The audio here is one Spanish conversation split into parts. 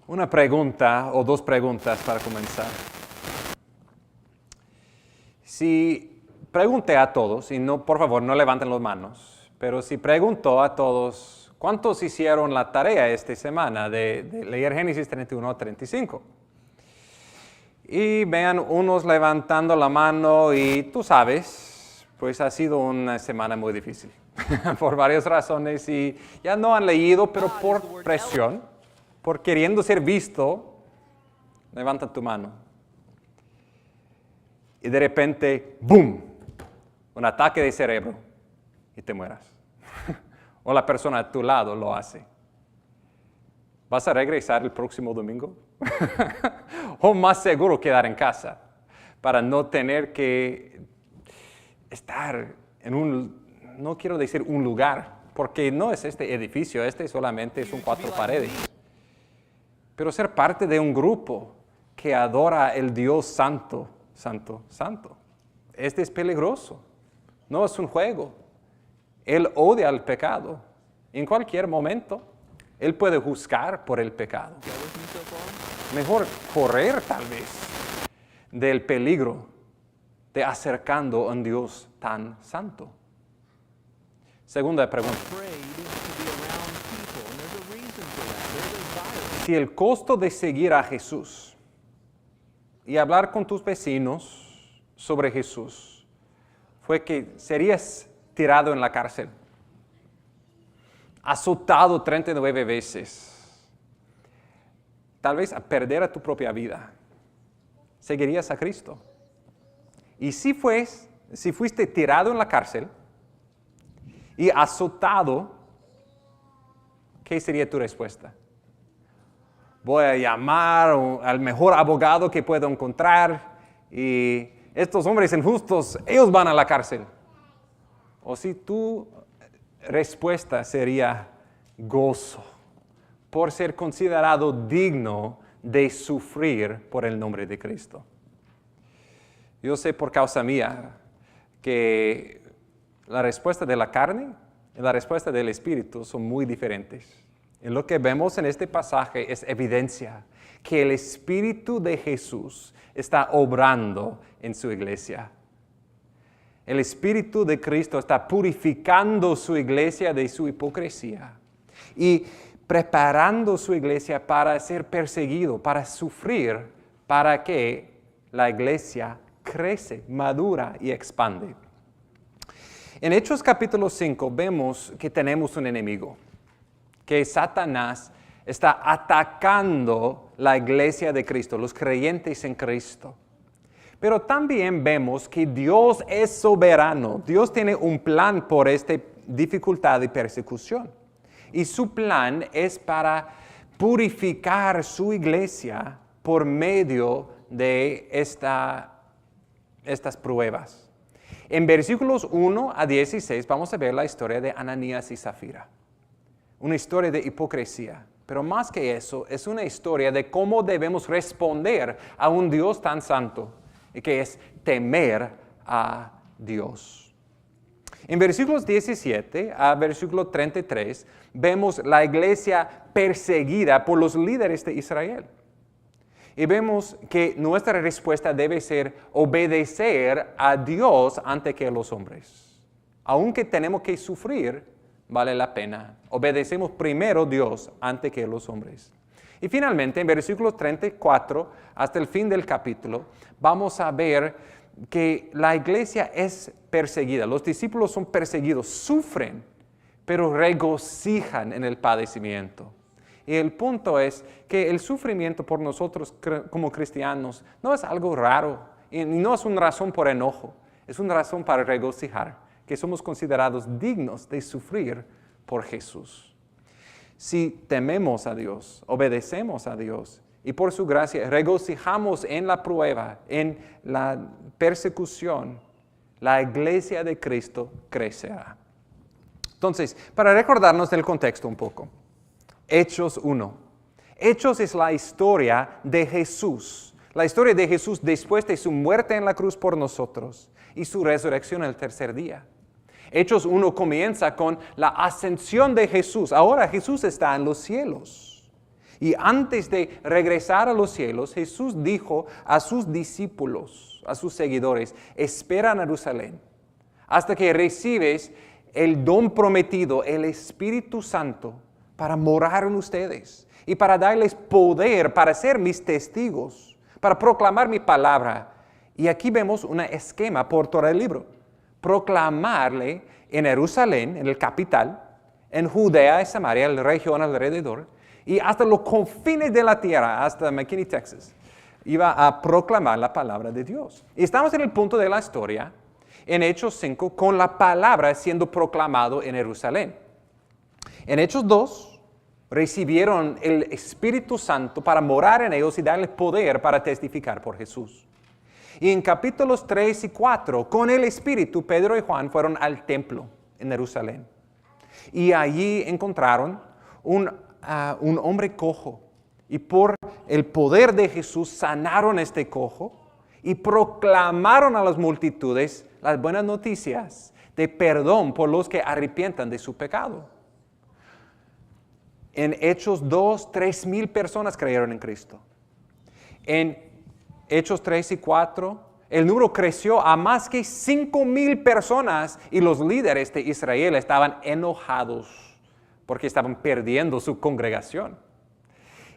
Una pregunta o dos preguntas para comenzar. Si pregunté a todos, y no, por favor, no levanten las manos, pero si preguntó a todos, ¿cuántos hicieron la tarea esta semana de leer Génesis 31 a 35? Y vean unos levantando la mano y tú sabes, pues ha sido una semana muy difícil por varias razones y ya no han leído, pero por presión, por queriendo ser visto, levanta tu mano. Y de repente, ¡boom!, un ataque de cerebro y te mueras. O la persona a tu lado lo hace. ¿Vas a regresar el próximo domingo? O más seguro quedar en casa para no tener que estar en no quiero decir un lugar, porque no es este edificio, solamente son 4 paredes. Pero ser parte de un grupo que adora el Dios santo, santo, santo. Este es peligroso, no es un juego. Él odia el pecado. En cualquier momento, Él puede juzgar por el pecado. Mejor correr tal vez del peligro de acercando a un Dios tan santo. Segunda pregunta. Si el costo de seguir a Jesús y hablar con tus vecinos sobre Jesús fue que serías tirado en la cárcel, azotado 39 veces, tal vez a perder a tu propia vida, ¿seguirías a Cristo? Y si fuiste tirado en la cárcel y azotado, ¿qué sería tu respuesta? Voy a llamar al mejor abogado que puedo encontrar y estos hombres injustos, ellos van a la cárcel. O si tu respuesta sería gozo por ser considerado digno de sufrir por el nombre de Cristo. Yo sé por causa mía que la respuesta de la carne y la respuesta del Espíritu son muy diferentes. Y lo que vemos en este pasaje es evidencia que el Espíritu de Jesús está obrando en su iglesia. El Espíritu de Cristo está purificando su iglesia de su hipocresía y preparando su iglesia para ser perseguido, para sufrir, para que la iglesia crece, madura y expande. En Hechos capítulo 5 vemos que tenemos un enemigo, que Satanás está atacando la iglesia de Cristo, los creyentes en Cristo. Pero también vemos que Dios es soberano. Dios tiene un plan por esta dificultad y persecución. Y su plan es para purificar su iglesia por medio de estas pruebas. En versículos 1 a 16 vamos a ver la historia de Ananías y Zafira. Una historia de hipocresía. Pero más que eso, es una historia de cómo debemos responder a un Dios tan santo, que es temer a Dios. En versículos 17 a versículo 33 vemos la iglesia perseguida por los líderes de Israel. Y vemos que nuestra respuesta debe ser obedecer a Dios antes que a los hombres. Aunque tenemos que sufrir, vale la pena. Obedecemos primero a Dios antes que a los hombres. Y finalmente, en versículos 34 hasta el fin del capítulo, vamos a ver que la iglesia es perseguida. Los discípulos son perseguidos, sufren, pero regocijan en el padecimiento. Y el punto es que el sufrimiento por nosotros como cristianos no es algo raro y no es una razón por enojo, es una razón para regocijar, que somos considerados dignos de sufrir por Jesús. Si tememos a Dios, obedecemos a Dios y por su gracia regocijamos en la prueba, en la persecución, la iglesia de Cristo crecerá. Entonces, para recordarnos del contexto un poco, Hechos 1. Hechos es la historia de Jesús, la historia de Jesús después de su muerte en la cruz por nosotros y su resurrección el tercer día. Hechos 1 comienza con la ascensión de Jesús. Ahora Jesús está en los cielos. Y antes de regresar a los cielos, Jesús dijo a sus discípulos, a sus seguidores, espera en Jerusalén hasta que recibes el don prometido, el Espíritu Santo, para morar en ustedes y para darles poder para ser mis testigos, para proclamar mi palabra. Y aquí vemos un esquema por todo el libro. Proclamarle en Jerusalén, en el capital, en Judea y Samaria, en la región alrededor, y hasta los confines de la tierra, hasta McKinney, Texas, iba a proclamar la palabra de Dios. Y estamos en el punto de la historia, en Hechos 5, con la palabra siendo proclamado en Jerusalén. En Hechos 2, recibieron el Espíritu Santo para morar en ellos y darles poder para testificar por Jesús. Y en capítulos 3 y 4, con el Espíritu, Pedro y Juan fueron al templo en Jerusalén. Y allí encontraron un hombre cojo. Y por el poder de Jesús sanaron este cojo y proclamaron a las multitudes las buenas noticias de perdón por los que arrepientan de su pecado. En Hechos 2, 3,000 personas creyeron en Cristo. En Hechos 3 y 4, el número creció a más que 5,000 personas y los líderes de Israel estaban enojados porque estaban perdiendo su congregación.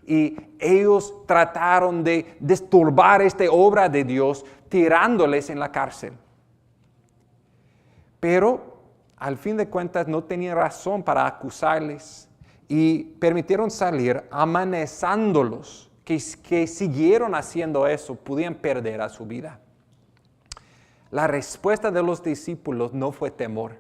Y ellos trataron de disturbar esta obra de Dios tirándoles en la cárcel. Pero al fin de cuentas no tenían razón para acusarles y permitieron salir amenazándolos que siguieron haciendo eso, podían perder a su vida. La respuesta de los discípulos no fue temor,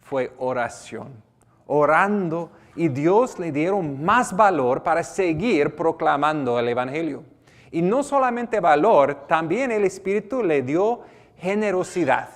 fue oración. Orando y Dios le dieron más valor para seguir proclamando el Evangelio. Y no solamente valor, también el Espíritu le dio generosidad.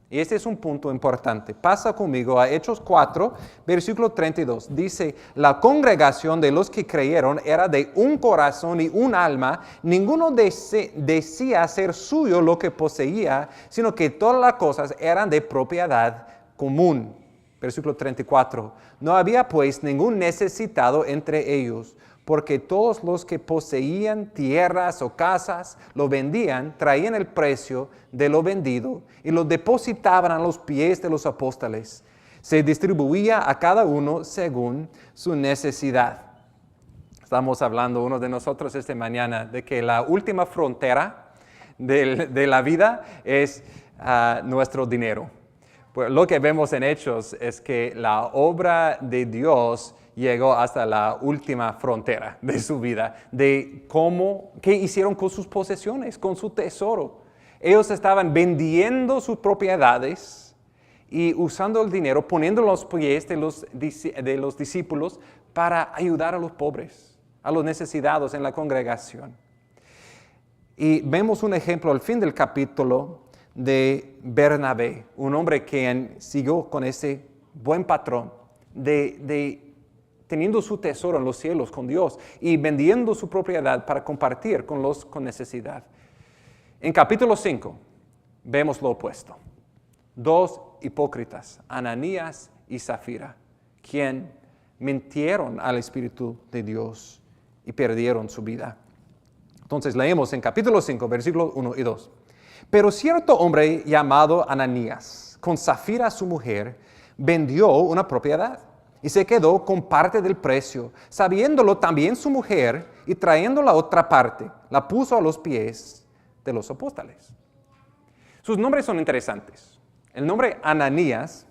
Y este es un punto importante. Pasa conmigo a Hechos 4, versículo 32. Dice, la congregación de los que creyeron era de un corazón y un alma. Ninguno decía ser suyo lo que poseía, sino que todas las cosas eran de propiedad común. Versículo 34. No había pues ningún necesitado entre ellos, porque todos los que poseían tierras o casas lo vendían, traían el precio de lo vendido y lo depositaban a los pies de los apóstoles. Se distribuía a cada uno según su necesidad. Estamos hablando uno de nosotros esta mañana de que la última frontera de la vida es nuestro dinero. Pues lo que vemos en Hechos es que la obra de Dios llegó hasta la última frontera de su vida, de qué hicieron con sus posesiones, con su tesoro. Ellos estaban vendiendo sus propiedades y usando el dinero, poniéndolo a los pies de los discípulos para ayudar a los pobres, a los necesitados en la congregación. Y vemos un ejemplo al fin del capítulo de Bernabé, un hombre que siguió con ese buen patrón de teniendo su tesoro en los cielos con Dios y vendiendo su propiedad para compartir con los con necesidad. En capítulo 5 vemos lo opuesto. 2 hipócritas, Ananías y Zafira, quien mintieron al Espíritu de Dios y perdieron su vida. Entonces leemos en capítulo 5, versículos 1 y 2. Pero cierto hombre llamado Ananías, con Zafira su mujer, vendió una propiedad y se quedó con parte del precio, sabiéndolo también su mujer, y trayendo la otra parte, la puso a los pies de los apóstoles. Sus nombres son interesantes. El nombre Ananías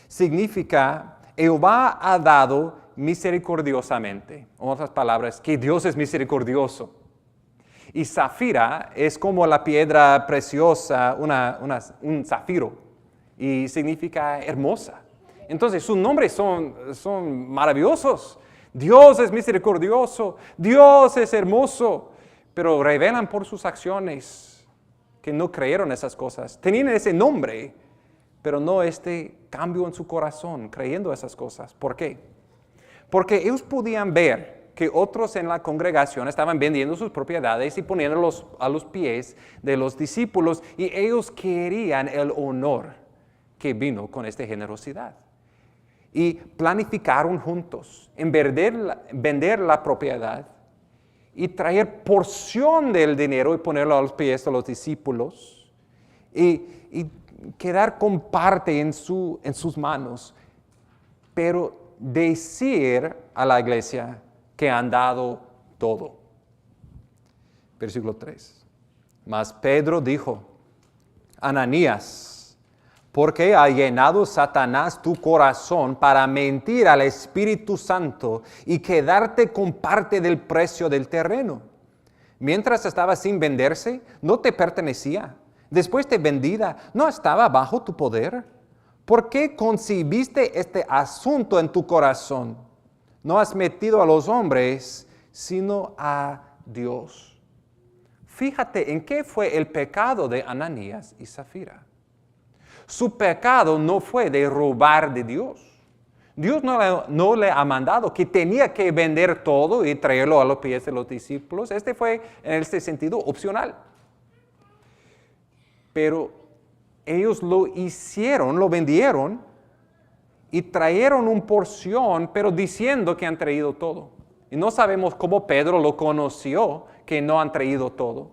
significa Jehová ha dado misericordiosamente. En otras palabras, que Dios es misericordioso. Y Zafira es como la piedra preciosa, un zafiro, y significa hermosa. Entonces sus nombres son maravillosos. Dios es misericordioso, Dios es hermoso, pero revelan por sus acciones que no creyeron esas cosas. Tenían ese nombre, pero no este cambio en su corazón, creyendo esas cosas. ¿Por qué? Porque ellos podían ver que otros en la congregación estaban vendiendo sus propiedades y poniéndolos a los pies de los discípulos, y ellos querían el honor que vino con esta generosidad. Y planificaron juntos en vender la propiedad y traer porción del dinero y ponerlo a los pies de los discípulos y quedar con parte en sus manos, pero decir a la iglesia que han dado todo. Versículo 3. Mas Pedro dijo: Ananías, ¿por qué ha llenado Satanás tu corazón para mentir al Espíritu Santo y quedarte con parte del precio del terreno? Mientras estaba sin venderse, no te pertenecía. Después de vendida, ¿no estaba bajo tu poder? ¿Por qué concibiste este asunto en tu corazón? No has metido a los hombres, sino a Dios. Fíjate en qué fue el pecado de Ananías y Zafira. Su pecado no fue de robar de Dios. Dios no le ha mandado que tenía que vender todo y traerlo a los pies de los discípulos. Este fue, en este sentido, opcional. Pero ellos lo hicieron, lo vendieron y trajeron una porción, pero diciendo que han traído todo. Y no sabemos cómo Pedro lo conoció, que no han traído todo.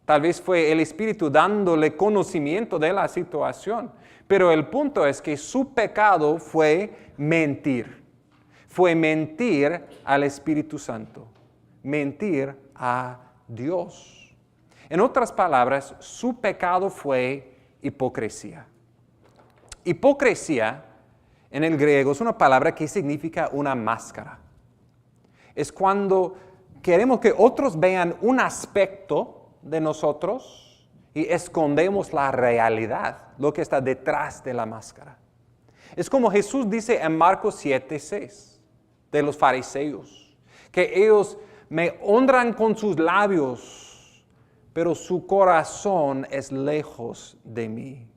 Tal vez fue el Espíritu dándole conocimiento de la situación. Pero el punto es que su pecado fue mentir. Fue mentir al Espíritu Santo. Mentir a Dios. En otras palabras, su pecado fue hipocresía. Hipocresía en el griego es una palabra que significa una máscara. Es cuando queremos que otros vean un aspecto de nosotros y escondemos la realidad, lo que está detrás de la máscara. Es como Jesús dice en Marcos 7:6 de los fariseos, que ellos me honran con sus labios, pero su corazón es lejos de mí.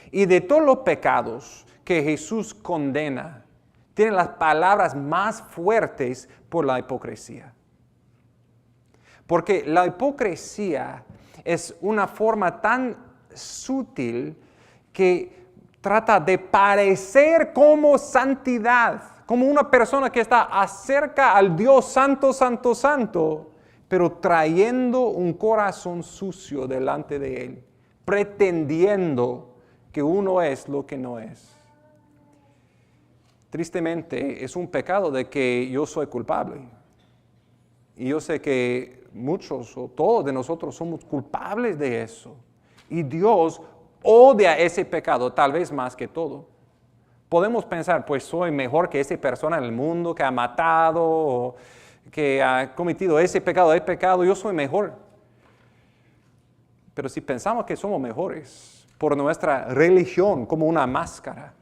Y de todos los pecados que Jesús condena, tiene las palabras más fuertes por la hipocresía. Porque la hipocresía es una forma tan sutil que trata de parecer como santidad, como una persona que está acerca al Dios santo, santo, santo, pero trayendo un corazón sucio delante de Él, pretendiendo que uno es lo que no es. Tristemente, es un pecado de que yo soy culpable. Y yo sé que muchos o todos de nosotros somos culpables de eso. Y Dios odia ese pecado, tal vez más que todo. Podemos pensar, pues soy mejor que esa persona en el mundo que ha matado o que ha cometido ese pecado, yo soy mejor. Pero si pensamos que somos mejores por nuestra religión como una máscara,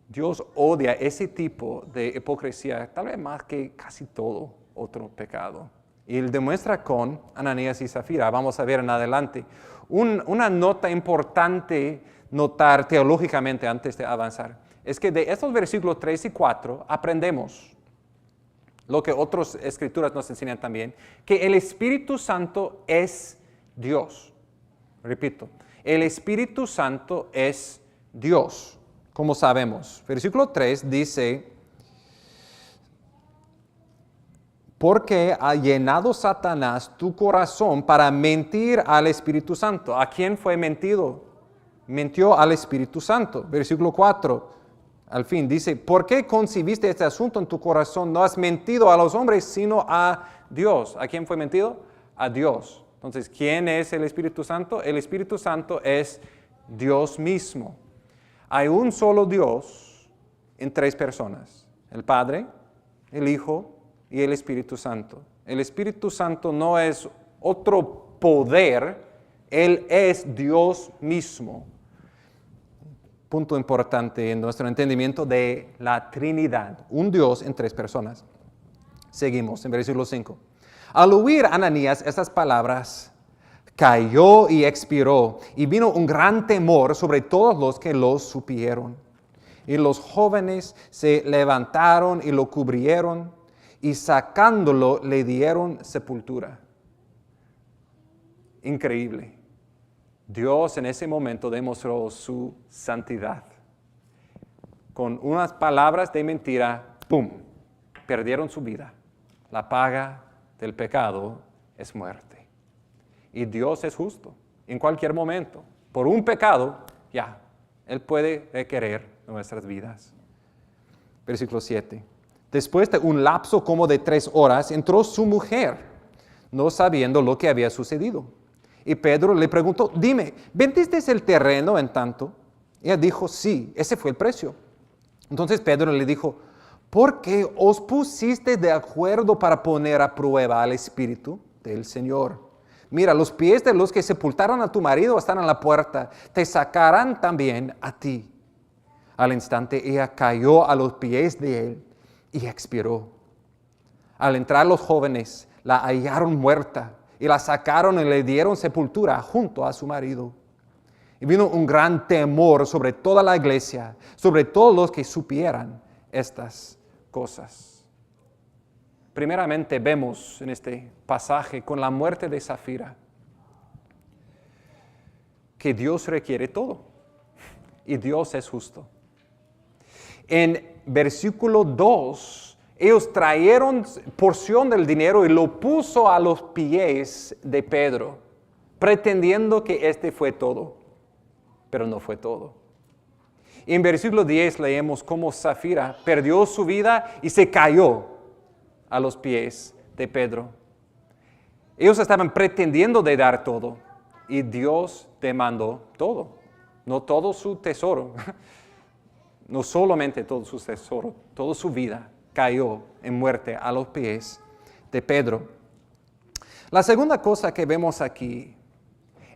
Dios odia ese tipo de hipocresía, tal vez más que casi todo otro pecado. Y él demuestra con Ananías y Zafira. Vamos a ver en adelante. Una nota importante notar teológicamente antes de avanzar es que de estos versículos 3 y 4 aprendemos lo que otras escrituras nos enseñan también, que el Espíritu Santo es Dios. Repito, el Espíritu Santo es Dios, como sabemos. Versículo 3 dice: porque ha llenado Satanás tu corazón para mentir al Espíritu Santo. ¿A quién fue mentido? Mintió al Espíritu Santo. Versículo 4, al fin dice: ¿por qué concibiste este asunto en tu corazón? No has mentido a los hombres, sino a Dios. ¿A quién fue mentido? A Dios. Entonces, ¿quién es el Espíritu Santo? El Espíritu Santo es Dios mismo. Hay un solo Dios en tres personas: el Padre, el Hijo y el Espíritu Santo. El Espíritu Santo no es otro poder, Él es Dios mismo. Punto importante en nuestro entendimiento de la Trinidad. Un Dios en tres personas. Seguimos en versículo 5. Al oír Ananías estas palabras, cayó y expiró, y vino un gran temor sobre todos los que lo supieron. Y los jóvenes se levantaron y lo cubrieron, y sacándolo le dieron sepultura. Increíble. Dios en ese momento demostró su santidad. Con unas palabras de mentira, ¡pum!, perdieron su vida. La paga del pecado es muerte. Y Dios es justo. En cualquier momento, por un pecado, ya, Él puede requerir nuestras vidas. Versículo 7. Después de un lapso como de 3 horas, entró su mujer, no sabiendo lo que había sucedido. Y Pedro le preguntó, dime, ¿vendiste el terreno en tanto? Ella dijo, sí, ese fue el precio. Entonces Pedro le dijo, ¿por qué os pusiste de acuerdo para poner a prueba al Espíritu del Señor? Mira, los pies de los que sepultaron a tu marido están en la puerta, te sacarán también a ti. Al instante ella cayó a los pies de él y expiró. Al entrar los jóvenes, la hallaron muerta y la sacaron y le dieron sepultura junto a su marido. Y vino un gran temor sobre toda la iglesia, sobre todos los que supieran estas cosas. Primeramente vemos en este pasaje con la muerte de Safira que Dios requiere todo y Dios es justo. En versículo 2, ellos trajeron porción del dinero y lo puso a los pies de Pedro, pretendiendo que este fue todo, pero no fue todo. Y en versículo 10 leemos cómo Safira perdió su vida y se cayó a los pies de Pedro. Ellos estaban pretendiendo de dar todo y Dios demandó todo, no todo su tesoro, no solamente todo su tesoro, toda su vida cayó en muerte a los pies de Pedro. La segunda cosa que vemos aquí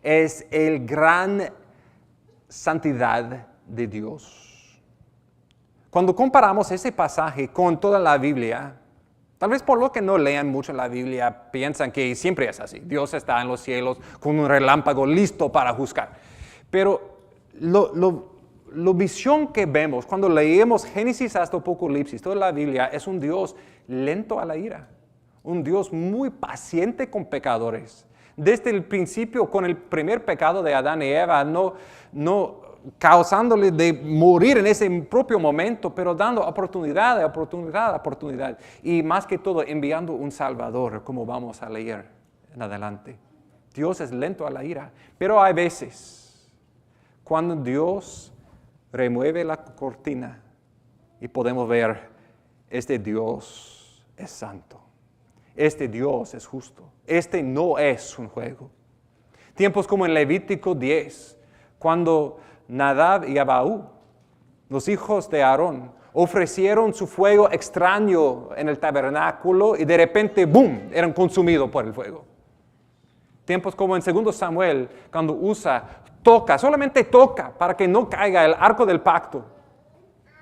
es el gran santidad de Dios. Cuando comparamos ese pasaje con toda la Biblia, tal vez por lo que no lean mucho la Biblia, piensan que siempre es así. Dios está en los cielos con un relámpago listo para juzgar. Pero la visión que vemos cuando leemos Génesis hasta Apocalipsis, toda la Biblia, es un Dios lento a la ira. Un Dios muy paciente con pecadores. Desde el principio, con el primer pecado de Adán y Eva, no causándole de morir en ese propio momento, pero dando oportunidad. Y más que todo, enviando un Salvador, como vamos a leer en adelante. Dios es lento a la ira, pero hay veces cuando Dios remueve la cortina y podemos ver, este Dios es santo. Este Dios es justo. Este no es un juego. Tiempos como en Levítico 10, cuando Nadab y Abiú, los hijos de Aarón, ofrecieron su fuego extraño en el tabernáculo y de repente, ¡boom!, eran consumidos por el fuego. Tiempos como en 2 Samuel, cuando Usa solamente toca para que no caiga el arco del pacto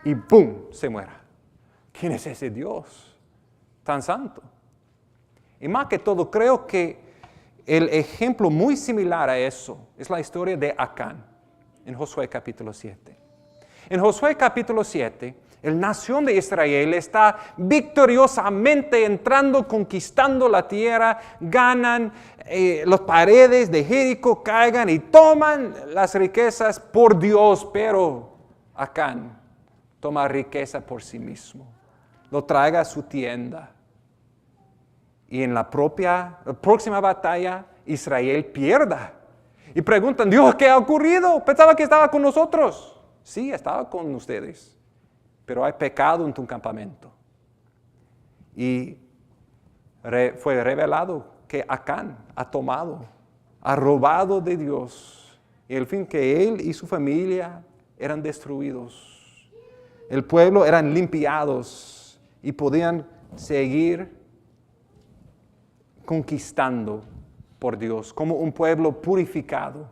y ¡boom!, se muera. ¿Quién es ese Dios tan santo? Y más que todo, creo que el ejemplo muy similar a eso es la historia de Acán en Josué capítulo 7. En Josué capítulo 7, la nación de Israel está victoriosamente entrando, conquistando la tierra, ganan las paredes de Jericó, caigan y toman las riquezas por Dios, pero Acán toma riqueza por sí mismo, lo traiga a su tienda. Y en la próxima batalla, Israel pierda. Y preguntan, Dios, ¿qué ha ocurrido? Pensaba que estaba con nosotros. Sí, estaba con ustedes. Pero hay pecado en tu campamento. Y fue revelado que Acán ha robado de Dios. Y el fin que él y su familia eran destruidos. El pueblo eran limpiados y podían seguir conquistando por Dios, como un pueblo purificado.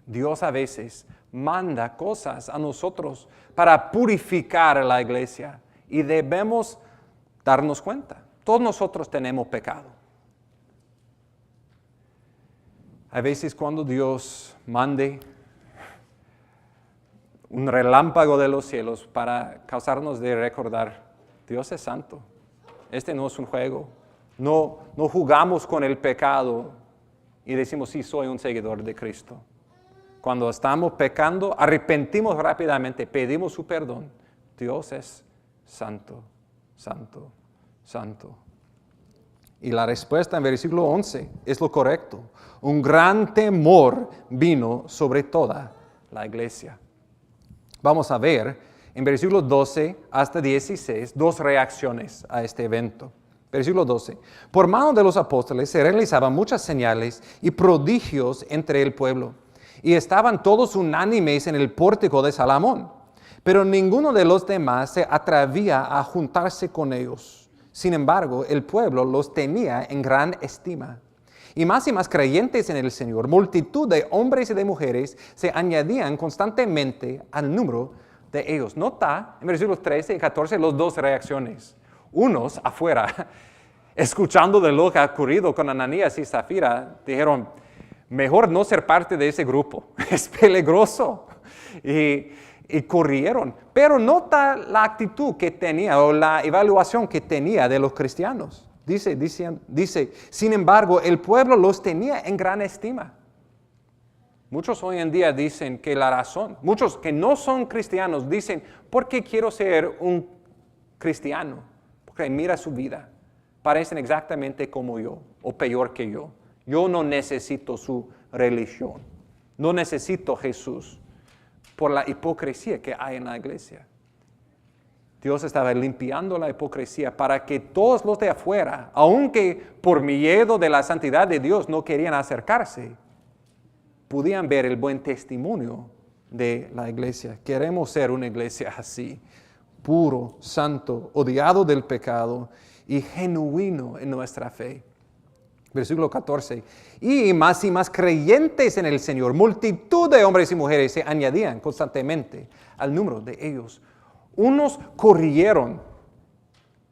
Dios a veces manda cosas a nosotros para purificar a la iglesia y debemos darnos cuenta. Todos nosotros tenemos pecado. A veces cuando Dios mande un relámpago de los cielos para causarnos de recordar, Dios es santo. Este no es un juego. No jugamos con el pecado y decimos, sí, soy un seguidor de Cristo. Cuando estamos pecando, arrepentimos rápidamente, pedimos su perdón. Dios es santo, santo, santo. Y la respuesta en versículo 11 es lo correcto. Un gran temor vino sobre toda la iglesia. Vamos a ver en versículos 12 hasta 16 dos reacciones a este evento. Versículo 12. Por mano de los apóstoles se realizaban muchas señales y prodigios entre el pueblo, y estaban todos unánimes en el pórtico de Salomón. Pero ninguno de los demás se atrevía a juntarse con ellos. Sin embargo, el pueblo los tenía en gran estima. Y más creyentes en el Señor, multitud de hombres y de mujeres se añadían constantemente al número de ellos. Nota en versículos 13 y 14 las dos reacciones. Unos afuera, escuchando de lo que ha ocurrido con Ananías y Zafira, dijeron, mejor no ser parte de ese grupo, es peligroso. Y corrieron. Pero nota la actitud que tenía o la evaluación que tenía de los cristianos. Dice, sin embargo, el pueblo los tenía en gran estima. Muchos hoy en día dicen que la razón, muchos que no son cristianos dicen, ¿por qué quiero ser un cristiano? Porque mira su vida, parecen exactamente como yo o peor que yo. Yo no necesito su religión, no necesito Jesús por la hipocresía que hay en la iglesia. Dios estaba limpiando la hipocresía para que todos los de afuera, aunque por miedo de la santidad de Dios no querían acercarse, pudieran ver el buen testimonio de la iglesia. Queremos ser una iglesia así, puro, santo, odiado del pecado y genuino en nuestra fe. Versículo 14. Y más creyentes en el Señor, multitud de hombres y mujeres se añadían constantemente al número de ellos. Unos corrieron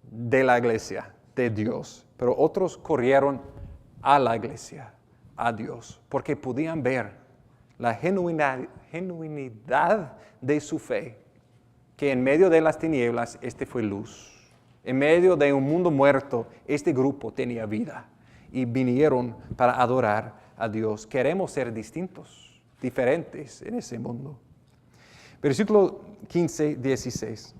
de la iglesia, de Dios, pero otros corrieron a la iglesia, a Dios, porque podían ver la genuinidad de su fe, que en medio de las tinieblas, fue luz. En medio de un mundo muerto, este grupo tenía vida y vinieron para adorar a Dios. Queremos ser distintos, diferentes en ese mundo. Versículo 15, 16.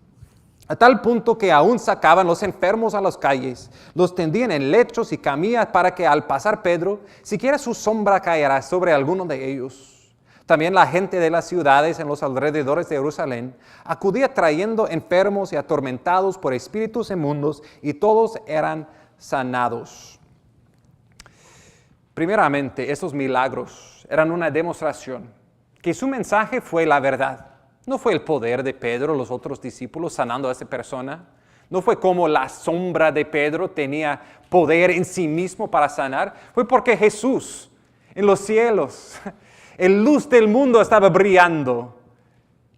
A tal punto que aún sacaban los enfermos a las calles, los tendían en lechos y camillas para que al pasar Pedro, siquiera su sombra cayera sobre alguno de ellos. También la gente de las ciudades en los alrededores de Jerusalén acudía trayendo enfermos y atormentados por espíritus inmundos, y todos eran sanados. Primeramente, estos milagros eran una demostración que su mensaje fue la verdad. No fue el poder de Pedro, los otros discípulos sanando a esa persona. No fue como la sombra de Pedro tenía poder en sí mismo para sanar. Fue porque Jesús en los cielos, el luz del mundo estaba brillando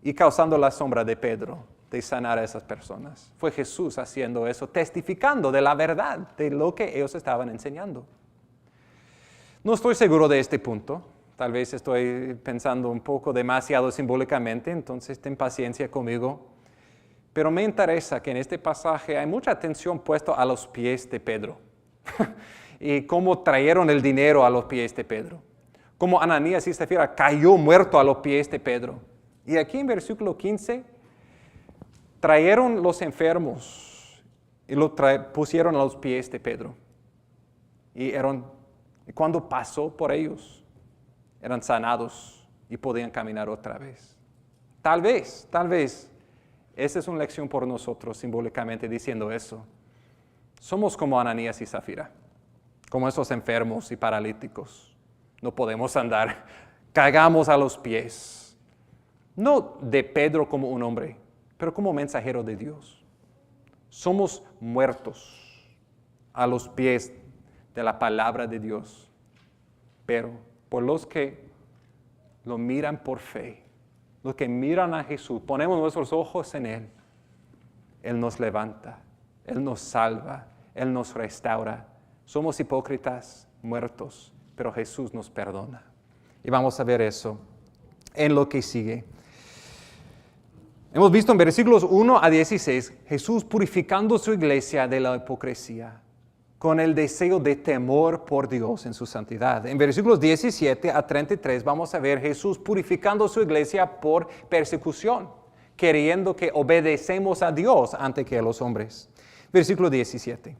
y causando la sombra de Pedro de sanar a esas personas. Fue Jesús haciendo eso, testificando de la verdad de lo que ellos estaban enseñando. No estoy seguro de este punto. Tal vez estoy pensando un poco demasiado simbólicamente, entonces ten paciencia conmigo. Pero me interesa que en este pasaje hay mucha atención puesta a los pies de Pedro. Y cómo trajeron el dinero a los pies de Pedro. Cómo Ananías y Zafira cayó muerto a los pies de Pedro. Y aquí en versículo 15, trajeron los enfermos y lo pusieron a los pies de Pedro. Y cuando pasó por ellos, eran sanados y podían caminar otra vez. Tal vez, esa es una lección por nosotros simbólicamente diciendo eso. Somos como Ananías y Zafira, como esos enfermos y paralíticos. No podemos andar, caigamos a los pies. No de Pedro como un hombre, pero como mensajero de Dios. Somos muertos a los pies de la palabra de Dios, pero por los que lo miran por fe, los que miran a Jesús, ponemos nuestros ojos en Él. Él nos levanta, Él nos salva, Él nos restaura. Somos hipócritas, muertos, pero Jesús nos perdona. Y vamos a ver eso en lo que sigue. Hemos visto en versículos 1 a 16, Jesús purificando su iglesia de la hipocresía, con el deseo de temor por Dios en su santidad. En versículos 17 a 33 vamos a ver Jesús purificando su iglesia por persecución, queriendo que obedecemos a Dios antes que a los hombres. Versículo 17.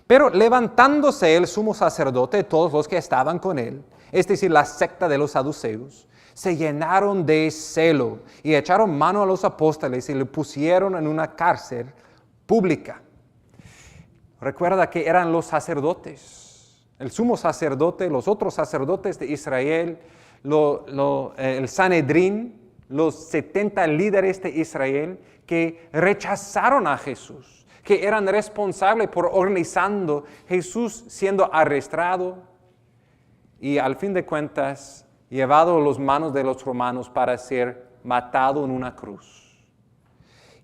Pero levantándose el sumo sacerdote, todos los que estaban con él, es decir, la secta de los saduceos, se llenaron de celo y echaron mano a los apóstoles y le pusieron en una cárcel pública. Recuerda que eran los sacerdotes, el sumo sacerdote, los otros sacerdotes de Israel, el Sanedrín, los 70 líderes de Israel que rechazaron a Jesús, que eran responsables por organizando Jesús siendo arrestado y al fin de cuentas llevado a las manos de los romanos para ser matado en una cruz.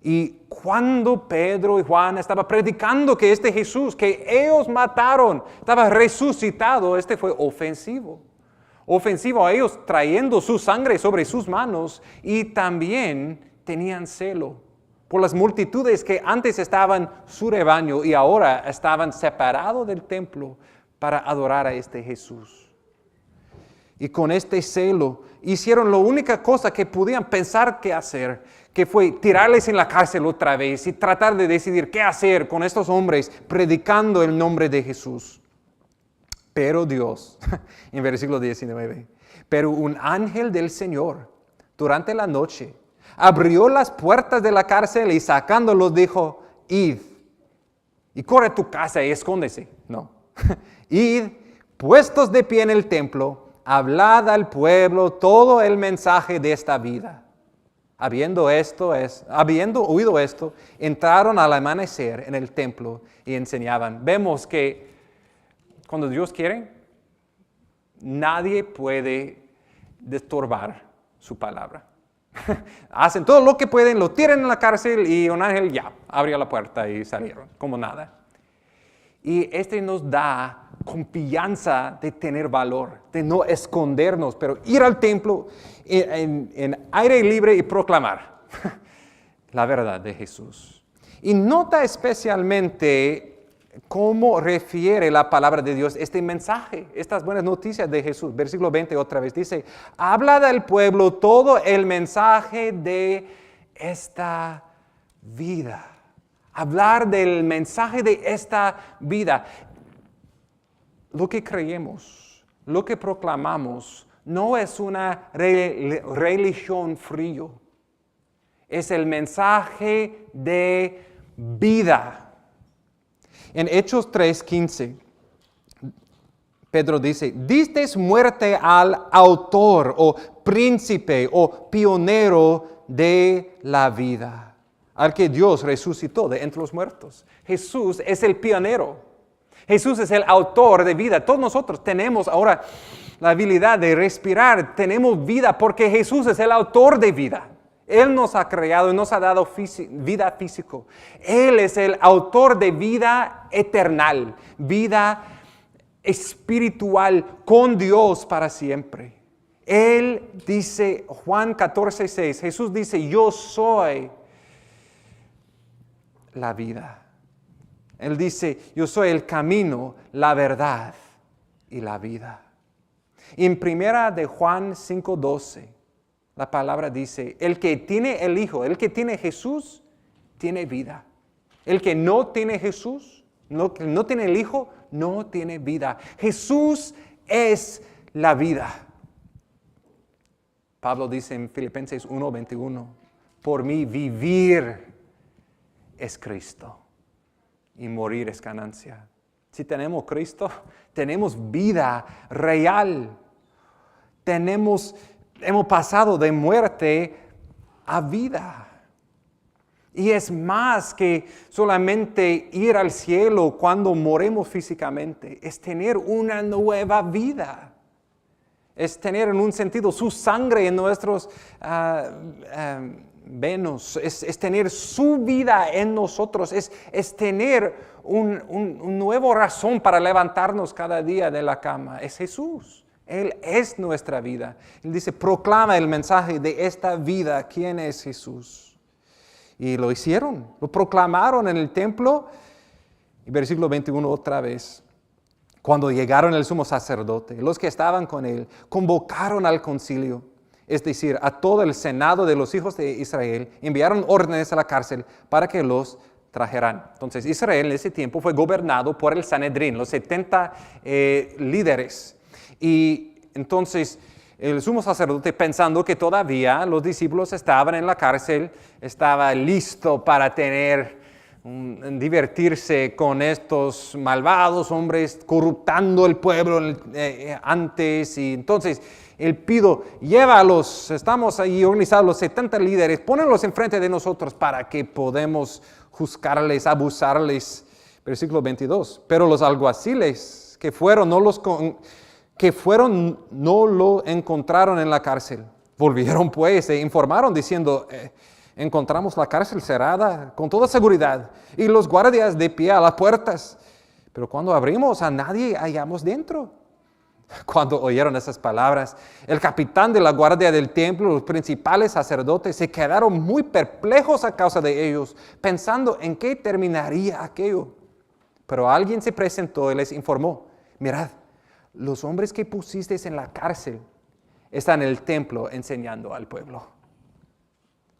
Y cuando Pedro y Juan estaban predicando que este Jesús que ellos mataron estaba resucitado, fue ofensivo. Ofensivo a ellos trayendo su sangre sobre sus manos y también tenían celo por las multitudes que antes estaban su rebaño y ahora estaban separados del templo para adorar a este Jesús. Y con este celo hicieron la única cosa que podían pensar que hacer, que fue tirarles en la cárcel otra vez y tratar de decidir qué hacer con estos hombres predicando el nombre de Jesús. Pero Dios, en versículo 19, pero un ángel del Señor durante la noche abrió las puertas de la cárcel y sacándolos dijo, id y corre a tu casa y escóndese. No, id, puestos de pie en el templo, hablad al pueblo todo el mensaje de esta vida. Habiendo oído esto, entraron al amanecer en el templo y enseñaban. Vemos que cuando Dios quiere, nadie puede destorbar su palabra. Hacen todo lo que pueden, lo tiran en la cárcel y un ángel ya abrió la puerta y salieron como nada. Y nos da confianza de tener valor, de no escondernos, pero ir al templo en aire libre y proclamar la verdad de Jesús. Y nota especialmente cómo refiere la palabra de Dios este mensaje, estas buenas noticias de Jesús. Versículo 20 otra vez dice, habla al pueblo todo el mensaje de esta vida. Hablar del mensaje de esta vida. Lo que creemos, lo que proclamamos, no es una religión frío. Es el mensaje de vida. En Hechos 3:15, Pedro dice, disteis muerte al autor o príncipe o pionero de la vida, al que Dios resucitó de entre los muertos. Jesús es el pionero. Jesús es el autor de vida. Todos nosotros tenemos ahora la habilidad de respirar. Tenemos vida porque Jesús es el autor de vida. Él nos ha creado y nos ha dado vida física. Él es el autor de vida eternal, vida espiritual con Dios para siempre. Él dice, Juan 14:6, Jesús dice, yo soy la vida. Él dice, yo soy el camino, la verdad y la vida. Y en primera de Juan 5:12, la palabra dice, el que tiene el Hijo, el que tiene Jesús, tiene vida. El que no tiene Jesús, no tiene el Hijo, no tiene vida. Jesús es la vida. Pablo dice en Filipenses 1:21, por mí vivir es Cristo y morir es ganancia. Si tenemos Cristo, tenemos vida real. Hemos pasado de muerte a vida. Y es más que solamente ir al cielo cuando moremos físicamente. Es tener una nueva vida. Es tener en un sentido su sangre en nuestros venos. Es tener su vida en nosotros. Es tener un nuevo razón para levantarnos cada día de la cama. Es Jesús. Él es nuestra vida. Él dice, proclama el mensaje de esta vida. ¿Quién es Jesús? Y lo hicieron, lo proclamaron en el templo. Y versículo 21 otra vez. Cuando llegaron el sumo sacerdote, los que estaban con él, convocaron al concilio, es decir, a todo el senado de los hijos de Israel, enviaron órdenes a la cárcel para que los trajerán. Entonces Israel en ese tiempo fue gobernado por el Sanedrín, los 70 líderes. Y entonces el sumo sacerdote, pensando que todavía los discípulos estaban en la cárcel, estaba listo para divertirse con estos malvados hombres corruptando el pueblo antes. Y entonces él pidió, llévalos, estamos ahí organizados los 70 líderes, pónganlos enfrente de nosotros para que podamos juzgarles, abusarles. Versículo 22. Pero los alguaciles que fueron no lo encontraron en la cárcel. Volvieron pues e informaron diciendo, encontramos la cárcel cerrada con toda seguridad y los guardias de pie a las puertas. Pero cuando abrimos a nadie hallamos dentro. Cuando oyeron esas palabras, el capitán de la guardia del templo, los principales sacerdotes, se quedaron muy perplejos a causa de ellos, pensando en qué terminaría aquello. Pero alguien se presentó y les informó, mirad, los hombres que pusisteis en la cárcel están en el templo enseñando al pueblo.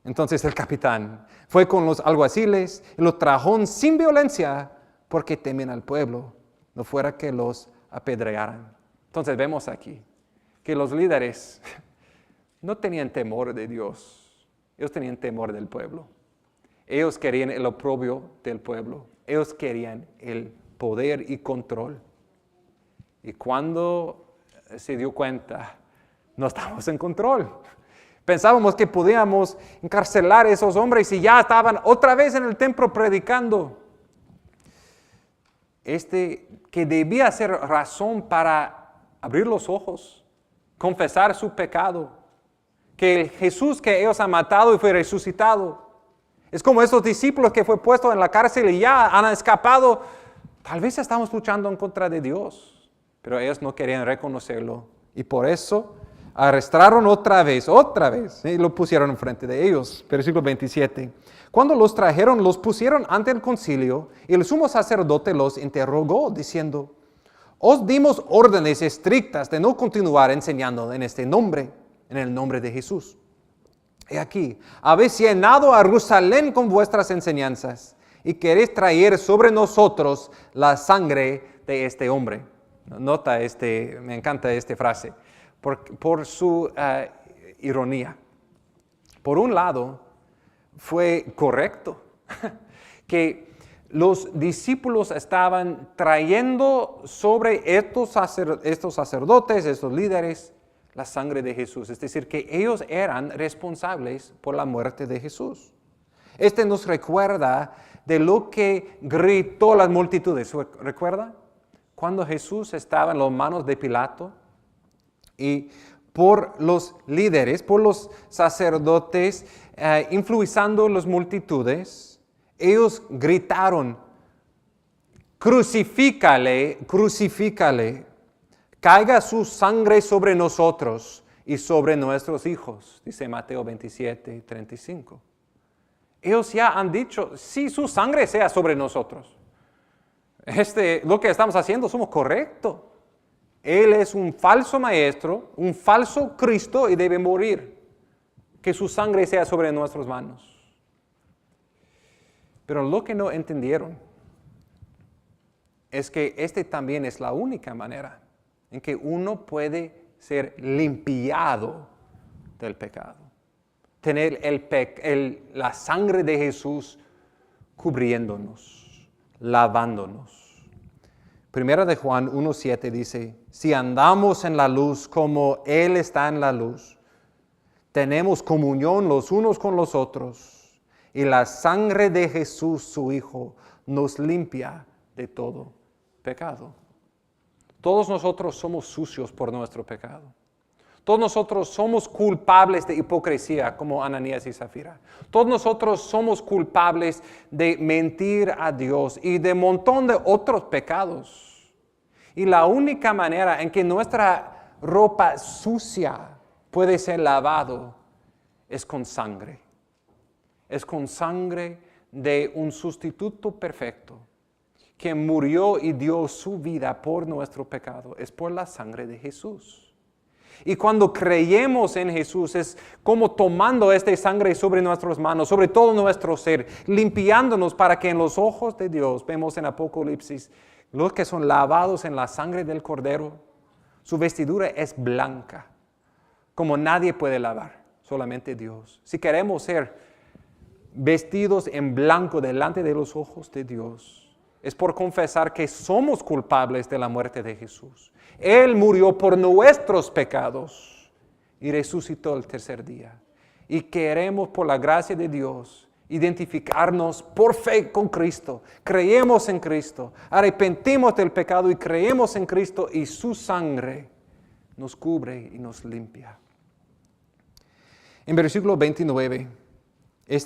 Entonces el capitán fue con los alguaciles y los trajo sin violencia porque temen al pueblo, no fuera que los apedrearan. Entonces vemos aquí que los líderes no tenían temor de Dios, ellos tenían temor del pueblo. Ellos querían el oprobio del pueblo, ellos querían el poder y control. Y cuando se dio cuenta, no estábamos en control. Pensábamos que podíamos encarcelar a esos hombres y ya estaban otra vez en el templo predicando. Que debía ser razón para abrir los ojos, confesar su pecado, que el Jesús que ellos han matado y fue resucitado. Es como esos discípulos que fue puesto en la cárcel y ya han escapado. Tal vez estamos luchando en contra de Dios, pero ellos no querían reconocerlo y por eso arrestaron otra vez, y lo pusieron enfrente de ellos. Versículo 27. Cuando los trajeron, los pusieron ante el concilio y el sumo sacerdote los interrogó diciendo, os dimos órdenes estrictas de no continuar enseñando en este nombre, en el nombre de Jesús. He aquí, habéis llenado a Jerusalén con vuestras enseñanzas y queréis traer sobre nosotros la sangre de este hombre. Nota me encanta esta frase, por su ironía. Por un lado, fue correcto que los discípulos estaban trayendo sobre estos sacerdotes, estos líderes, la sangre de Jesús. Es decir, que ellos eran responsables por la muerte de Jesús. Nos recuerda de lo que gritó las multitudes. ¿Recuerda? Cuando Jesús estaba en las manos de Pilato y por los líderes, por los sacerdotes, influenciando las multitudes, ellos gritaron, crucifícale, crucifícale, caiga su sangre sobre nosotros y sobre nuestros hijos, dice Mateo 27, 35. Ellos ya han dicho, si su sangre sea sobre nosotros. Lo que estamos haciendo somos correctos. Él es un falso maestro, un falso Cristo y debe morir. Que su sangre sea sobre nuestras manos. Pero lo que no entendieron es que también es la única manera en que uno puede ser limpiado del pecado. Tener la sangre de Jesús cubriéndonos, lavándonos. Primera de Juan 1:7 dice, si andamos en la luz como Él está en la luz, tenemos comunión los unos con los otros. Y la sangre de Jesús, su Hijo, nos limpia de todo pecado. Todos nosotros somos sucios por nuestro pecado. Todos nosotros somos culpables de hipocresía, como Ananías y Zafira. Todos nosotros somos culpables de mentir a Dios y de un montón de otros pecados. Y la única manera en que nuestra ropa sucia puede ser lavado es con sangre. Es con sangre de un sustituto perfecto que murió y dio su vida por nuestro pecado. Es por la sangre de Jesús. Y cuando creemos en Jesús es como tomando esta sangre sobre nuestras manos, sobre todo nuestro ser, limpiándonos para que en los ojos de Dios, vemos en Apocalipsis, los que son lavados en la sangre del Cordero, su vestidura es blanca, como nadie puede lavar, solamente Dios. Si queremos ser vestidos en blanco delante de los ojos de Dios, es por confesar que somos culpables de la muerte de Jesús. Él murió por nuestros pecados y resucitó el tercer día. Y queremos, por la gracia de Dios, identificarnos por fe con Cristo. Creemos en Cristo, arrepentimos del pecado y creemos en Cristo, y su sangre nos cubre y nos limpia. En versículo 29,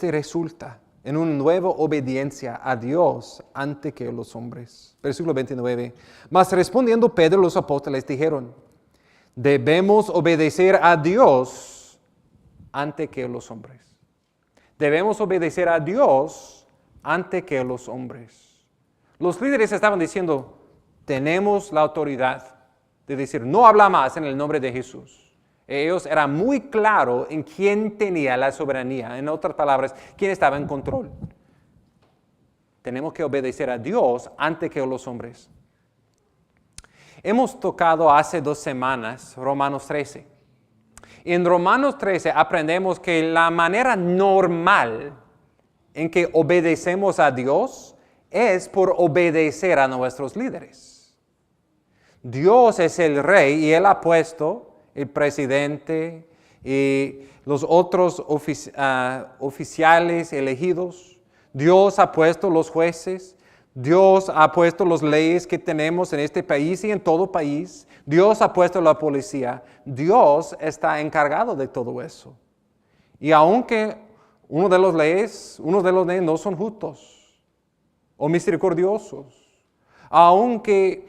resulta en una nueva obediencia a Dios ante que los hombres. Versículo 29. Mas respondiendo Pedro y los apóstoles dijeron: debemos obedecer a Dios ante que los hombres. Debemos obedecer a Dios ante que los hombres. Los líderes estaban diciendo: tenemos la autoridad de decir, no habla más en el nombre de Jesús. Ellos eran muy claros en quién tenía la soberanía. En otras palabras, quién estaba en control. Tenemos que obedecer a Dios antes que a los hombres. Hemos tocado hace 2 semanas Romanos 13. En Romanos 13 aprendemos que la manera normal en que obedecemos a Dios es por obedecer a nuestros líderes. Dios es el rey y Él ha puesto el presidente y los otros oficiales elegidos. Dios ha puesto los jueces. Dios ha puesto las leyes que tenemos en este país y en todo país. Dios ha puesto la policía. Dios está encargado de todo eso. Y aunque uno de los leyes no son justos o misericordiosos, aunque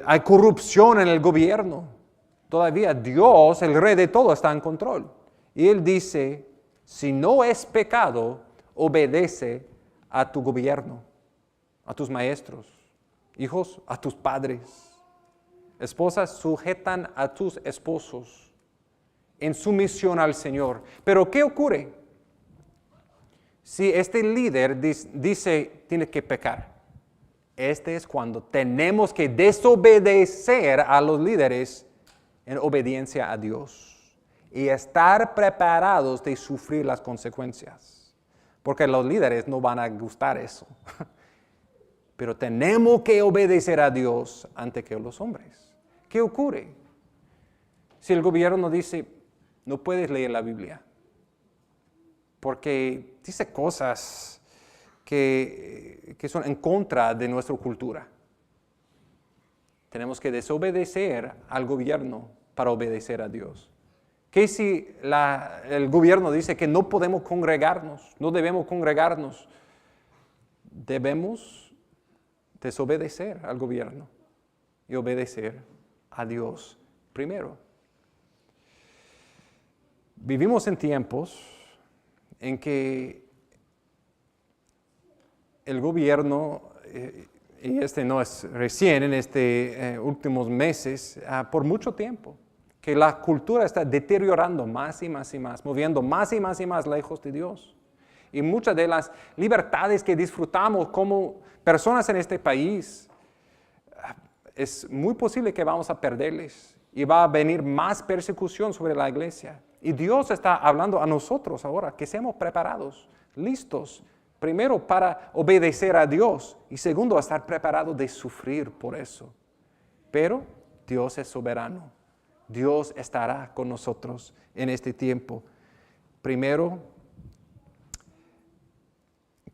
hay corrupción en el gobierno, todavía Dios, el rey de todo, está en control. Y Él dice, si no es pecado, obedece a tu gobierno, a tus maestros, hijos, a tus padres. Esposas, sujetan a tus esposos en sumisión al Señor. Pero ¿qué ocurre si este líder dice tiene que pecar? Este es cuando tenemos que desobedecer a los líderes en obediencia a Dios y estar preparados de sufrir las consecuencias. Porque los líderes no van a gustar eso. Pero tenemos que obedecer a Dios antes que a los hombres. ¿Qué ocurre si el gobierno dice, no puedes leer la Biblia? Porque dice cosas que son en contra de nuestra cultura. Tenemos que desobedecer al gobierno para obedecer a Dios. ¿Qué si el gobierno dice que no podemos congregarnos, no debemos congregarnos? Debemos desobedecer al gobierno y obedecer a Dios primero. Vivimos en tiempos en que el gobierno, y no es recién, en estos últimos meses, por mucho tiempo, que la cultura está deteriorando más y más y más, moviendo más y más y más lejos de Dios. Y muchas de las libertades que disfrutamos como personas en este país, es muy posible que vamos a perderles y va a venir más persecución sobre la iglesia. Y Dios está hablando a nosotros ahora, que seamos preparados, listos, primero para obedecer a Dios y segundo a estar preparados de sufrir por eso. Pero Dios es soberano. Dios estará con nosotros en este tiempo. Primero,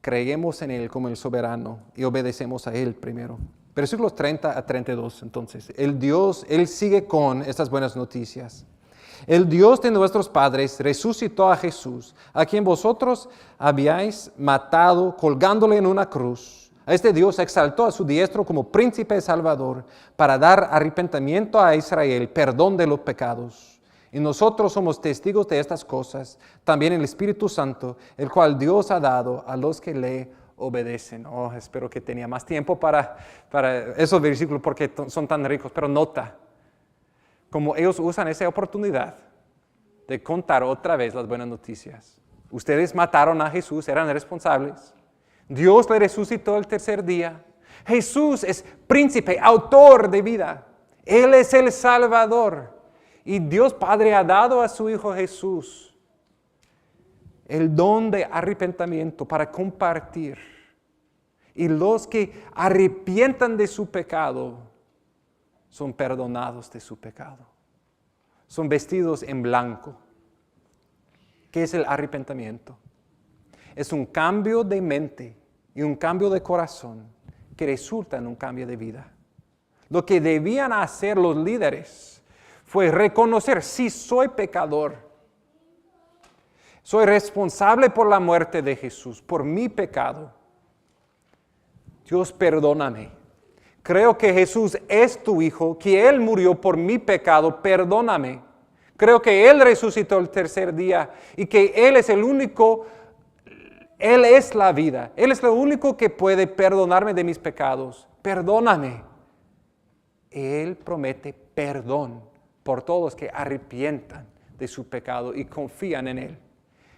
creemos en Él como el soberano y obedecemos a Él primero. Versículos 30 a 32, entonces. Él sigue con estas buenas noticias. El Dios de nuestros padres resucitó a Jesús, a quien vosotros habíais matado colgándole en una cruz. A este Dios exaltó a su diestra como príncipe salvador para dar arrepentimiento a Israel, perdón de los pecados. Y nosotros somos testigos de estas cosas, también el Espíritu Santo, el cual Dios ha dado a los que le obedecen. Oh, espero que tenía más tiempo para esos versículos porque son tan ricos, pero nota. como ellos usan esa oportunidad de contar otra vez las buenas noticias. Ustedes mataron a Jesús, eran responsables. Dios le resucitó el tercer día. Jesús es príncipe, autor de vida. Él es el Salvador. Y Dios Padre ha dado a su Hijo Jesús el don de arrepentimiento para compartir. Y los que arrepientan de su pecado son perdonados de su pecado. Son vestidos en blanco. ¿Qué es el arrepentimiento? Es un cambio de mente y un cambio de corazón que resulta en un cambio de vida. Lo que debían hacer los líderes fue reconocer: sí, soy pecador. Soy responsable por la muerte de Jesús, por mi pecado. Dios, perdóname. Creo que Jesús es tu Hijo, que Él murió por mi pecado, perdóname. Creo que Él resucitó el tercer día y que Él es el único, Él es la vida. Él es lo único que puede perdonarme de mis pecados. Perdóname. Él promete perdón por todos que arrepientan de su pecado y confían en Él.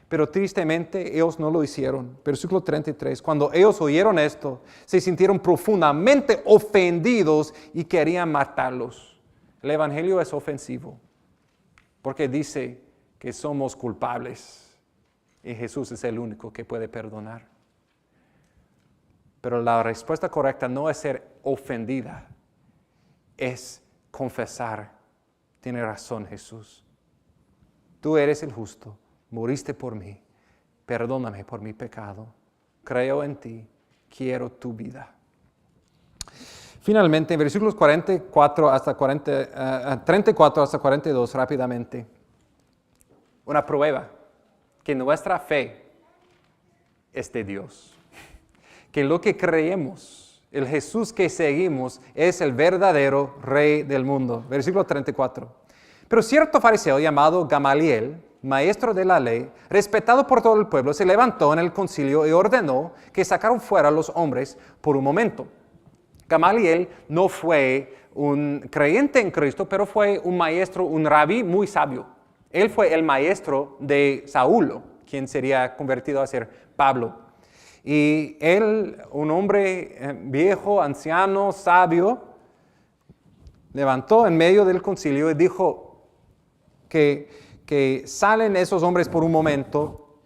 Pero tristemente ellos no lo hicieron. Versículo 33, cuando ellos oyeron esto, se sintieron profundamente ofendidos y querían matarlos. El Evangelio es ofensivo porque dice que somos culpables y Jesús es el único que puede perdonar. Pero la respuesta correcta no es ser ofendida, es confesar: tiene razón Jesús, tú eres el justo. Moriste por mí, perdóname por mi pecado, creo en ti, quiero tu vida. Finalmente, en versículos 34 hasta 34 hasta 42, rápidamente, una prueba que nuestra fe es de Dios, que lo que creemos, el Jesús que seguimos, es el verdadero Rey del mundo. Versículo 34. Pero cierto fariseo llamado Gamaliel, maestro de la ley, respetado por todo el pueblo, se levantó en el concilio y ordenó que sacaran fuera a los hombres por un momento. Gamaliel no fue un creyente en Cristo, pero fue un maestro, un rabí muy sabio. Él fue el maestro de Saulo, quien sería convertido a ser Pablo. Y él, un hombre viejo, anciano, sabio, levantó en medio del concilio y dijo que salen esos hombres por un momento,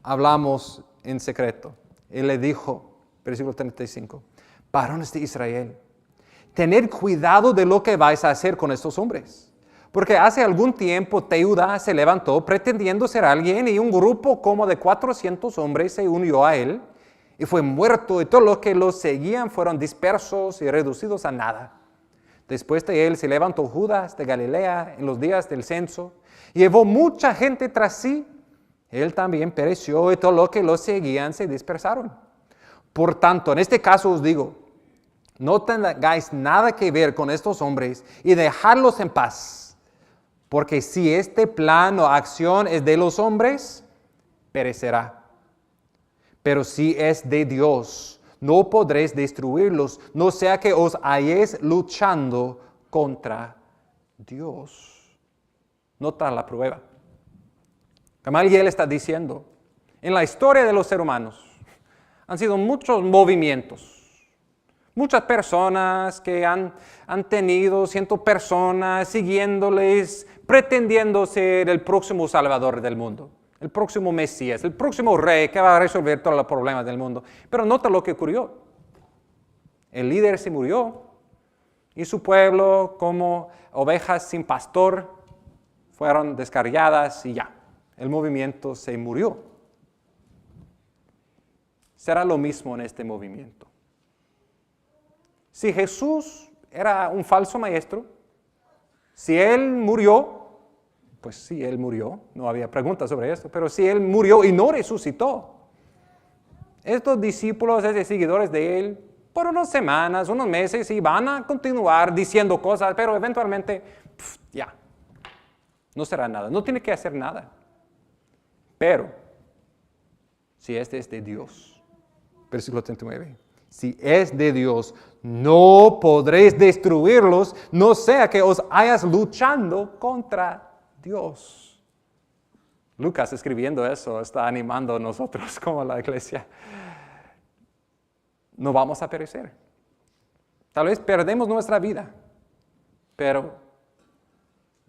hablamos en secreto. Él le dijo, versículo 35, varones de Israel, tened cuidado de lo que vais a hacer con estos hombres. Porque hace algún tiempo Teuda se levantó pretendiendo ser alguien y un grupo como de 400 hombres se unió a él y fue muerto y todos los que lo seguían fueron dispersos y reducidos a nada. Después de él se levantó Judas de Galilea en los días del censo y llevó mucha gente tras sí. Él también pereció y todos los que lo seguían se dispersaron. Por tanto, en este caso os digo, no tengáis nada que ver con estos hombres y dejadlos en paz. Porque si este plan o acción es de los hombres, perecerá. Pero si es de Dios, no podréis destruirlos, no sea que os halléis luchando contra Dios. Nota la prueba. Gamaliel está diciendo, en la historia de los seres humanos han sido muchos movimientos. Muchas personas que han tenido 100 personas siguiéndoles, pretendiendo ser el próximo salvador del mundo, el próximo Mesías, el próximo rey que va a resolver todos los problemas del mundo. Pero nota lo que ocurrió. El líder se murió y su pueblo, como ovejas sin pastor, fueron descarriadas y ya, el movimiento se murió. Será lo mismo en este movimiento. Si Jesús era un falso maestro, si Él murió, pues sí, Él murió, no había preguntas sobre esto, pero si Él murió y no resucitó, estos discípulos, estos seguidores de Él, por unas semanas, unos meses, y van a continuar diciendo cosas, pero eventualmente, ya, no será nada, no tiene que hacer nada. Pero, si este es de Dios, versículo 39, si es de Dios, no podréis destruirlos, no sea que os hayas luchando contra Dios. Lucas, escribiendo eso, está animando a nosotros como la iglesia. No vamos a perecer. Tal vez perdemos nuestra vida, pero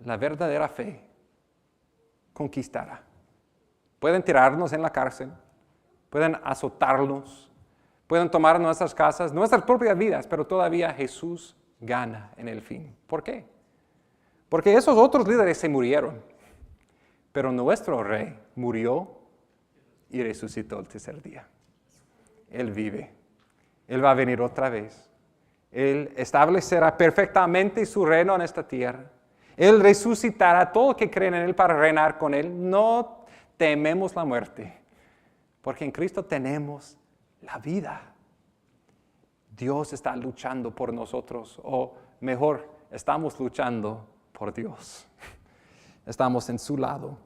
la verdadera fe conquistará. Pueden tirarnos en la cárcel, pueden azotarnos, pueden tomar nuestras casas, nuestras propias vidas, pero todavía Jesús gana en el fin. ¿Por qué? Porque esos otros líderes se murieron, pero nuestro rey murió y resucitó el tercer día. Él vive. Él va a venir otra vez. Él establecerá perfectamente su reino en esta tierra. Él resucitará a todos que creen en Él para reinar con Él. No tememos la muerte, porque en Cristo tenemos la vida. Dios está luchando por nosotros, o mejor, estamos luchando por Dios. Estamos en su lado.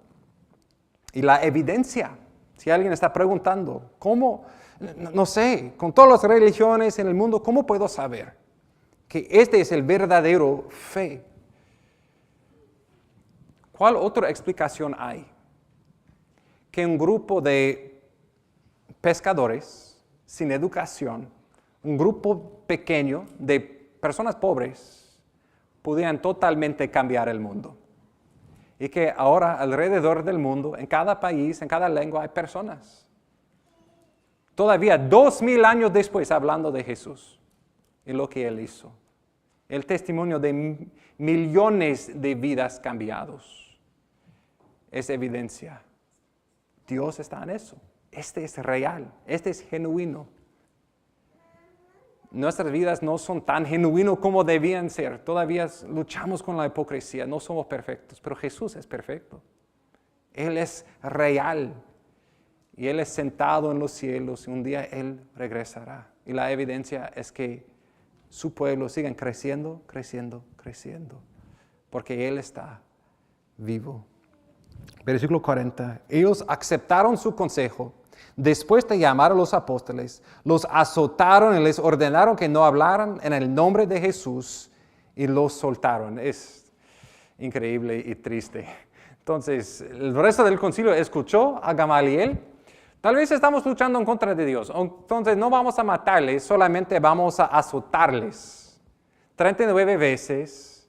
Y la evidencia, si alguien está preguntando, ¿cómo? No sé, con todas las religiones en el mundo, ¿cómo puedo saber que este es el verdadero fe? ¿Cuál otra explicación hay? Que un grupo de pescadores sin educación, un grupo pequeño de personas pobres, podían totalmente cambiar el mundo. Y que ahora alrededor del mundo, en cada país, en cada lengua, hay personas. Todavía 2000 años después hablando de Jesús y lo que Él hizo. El testimonio de millones de vidas cambiados. Es evidencia. Dios está en eso. Este es real. Este es genuino. Nuestras vidas no son tan genuinos como debían ser. Todavía luchamos con la hipocresía. No somos perfectos. Pero Jesús es perfecto. Él es real. Y Él es sentado en los cielos. Y un día Él regresará. Y la evidencia es que su pueblo sigue creciendo, creciendo, creciendo. Porque Él está vivo. Versículo 40. Ellos aceptaron su consejo. Después de llamar a los apóstoles, los azotaron y les ordenaron que no hablaran en el nombre de Jesús y los soltaron. Es increíble y triste. Entonces, el resto del concilio escuchó a Gamaliel. Tal vez estamos luchando en contra de Dios. Entonces, no vamos a matarles, solamente vamos a azotarles 39 veces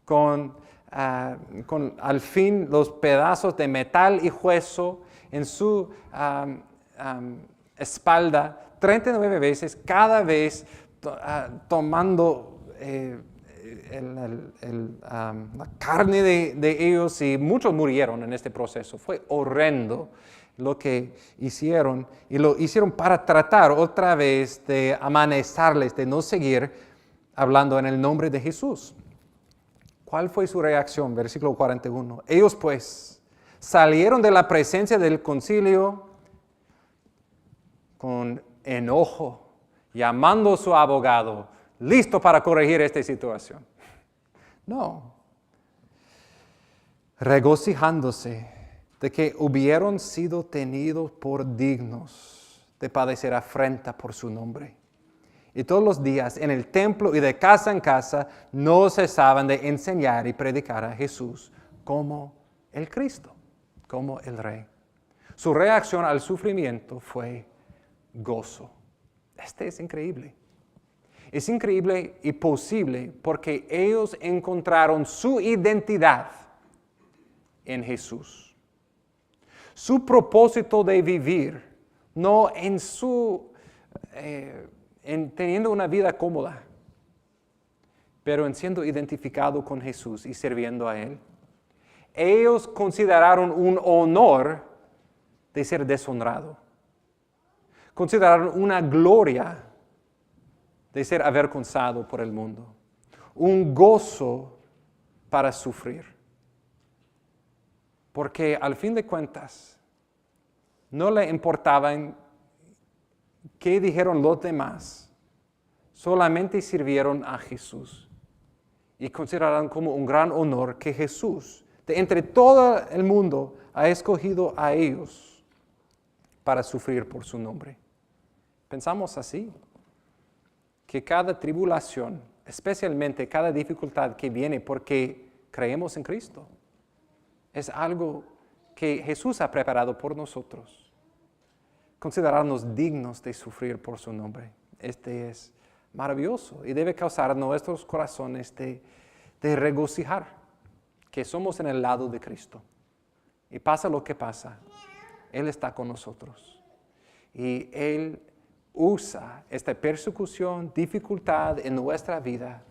con al fin los pedazos de metal y hueso en su espalda 39 veces, cada vez tomando la carne de ellos, y muchos murieron en este proceso. Fue horrendo lo que hicieron, y lo hicieron para tratar otra vez de amanecerles, de no seguir hablando en el nombre de Jesús. ¿Cuál fue su reacción? Versículo 41. Ellos pues salieron de la presencia del concilio con enojo, llamando a su abogado, listo para corregir esta situación. No. Regocijándose de que hubieron sido tenidos por dignos de padecer afrenta por su nombre. Y todos los días en el templo y de casa en casa no cesaban de enseñar y predicar a Jesús como el Cristo, como el Rey. Su reacción al sufrimiento fue gozo. Este es increíble. Es increíble y posible porque ellos encontraron su identidad en Jesús. Su propósito de vivir, no en en teniendo una vida cómoda, pero en siendo identificado con Jesús y sirviendo a Él. Ellos consideraron un honor de ser deshonrado. Consideraron una gloria de ser avergonzado por el mundo. Un gozo para sufrir. Porque al fin de cuentas, no le importaban qué dijeron los demás. Solamente sirvieron a Jesús. Y consideraron como un gran honor que Jesús, de entre todo el mundo, ha escogido a ellos para sufrir por su nombre. Pensamos así. que cada tribulación, especialmente cada dificultad que viene porque creemos en Cristo, es algo que Jesús ha preparado por nosotros. Considerarnos dignos de sufrir por su nombre. Este es maravilloso y debe causar en nuestros corazones de regocijar que somos en el lado de Cristo. Y pasa lo que pasa, Él está con nosotros. Y Él usa esta persecución, dificultad en nuestra vida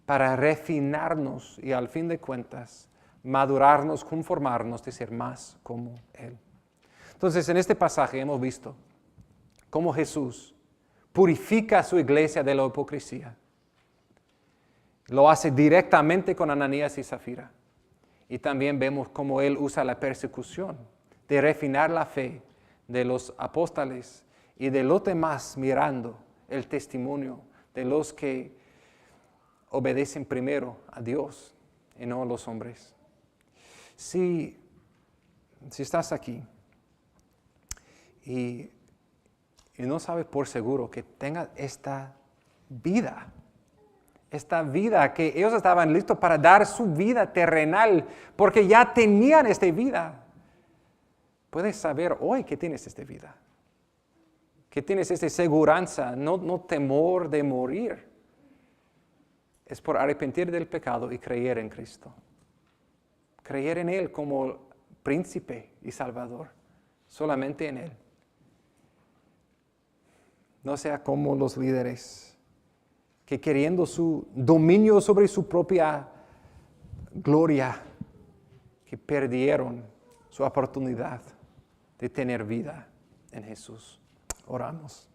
para refinarnos y al fin de cuentas madurarnos, conformarnos de ser más como Él. Entonces, en este pasaje hemos visto cómo Jesús purifica a su iglesia de la hipocresía. Lo hace directamente con Ananías y Zafira. Y también vemos cómo Él usa la persecución de refinar la fe de los apóstoles y de los demás mirando el testimonio de los que obedecen primero a Dios y no a los hombres. Si estás aquí y no sabes por seguro que tengas esta vida que ellos estaban listos para dar su vida terrenal, porque ya tenían esta vida. Puedes saber hoy que tienes esta vida, que tienes esta seguridad, no temor de morir. Es por arrepentir del pecado y creer en Cristo. Creer en Él como príncipe y salvador, solamente en Él. No sea como los líderes que queriendo su dominio sobre su propia gloria, que perdieron su oportunidad de tener vida en Jesús. Oramos.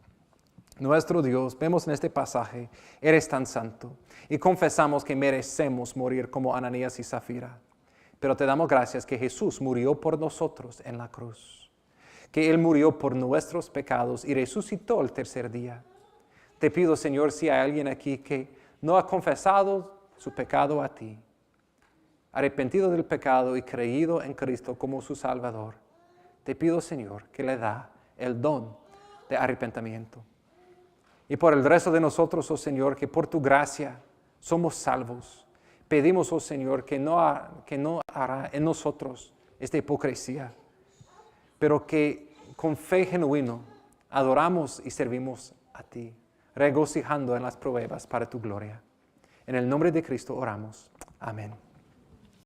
Nuestro Dios, vemos en este pasaje, eres tan santo y confesamos que merecemos morir como Ananías y Zafira. Pero te damos gracias que Jesús murió por nosotros en la cruz, que Él murió por nuestros pecados y resucitó el tercer día. Te pido, Señor, si hay alguien aquí que no ha confesado su pecado a ti, arrepentido del pecado y creído en Cristo como su Salvador, te pido, Señor, que le da el don de arrepentimiento. Y por el resto de nosotros, oh Señor, que por tu gracia somos salvos. Pedimos, oh Señor, que no hará en nosotros esta hipocresía, pero que con fe genuino adoramos y servimos a ti, regocijando en las pruebas para tu gloria. En el nombre de Cristo oramos. Amén.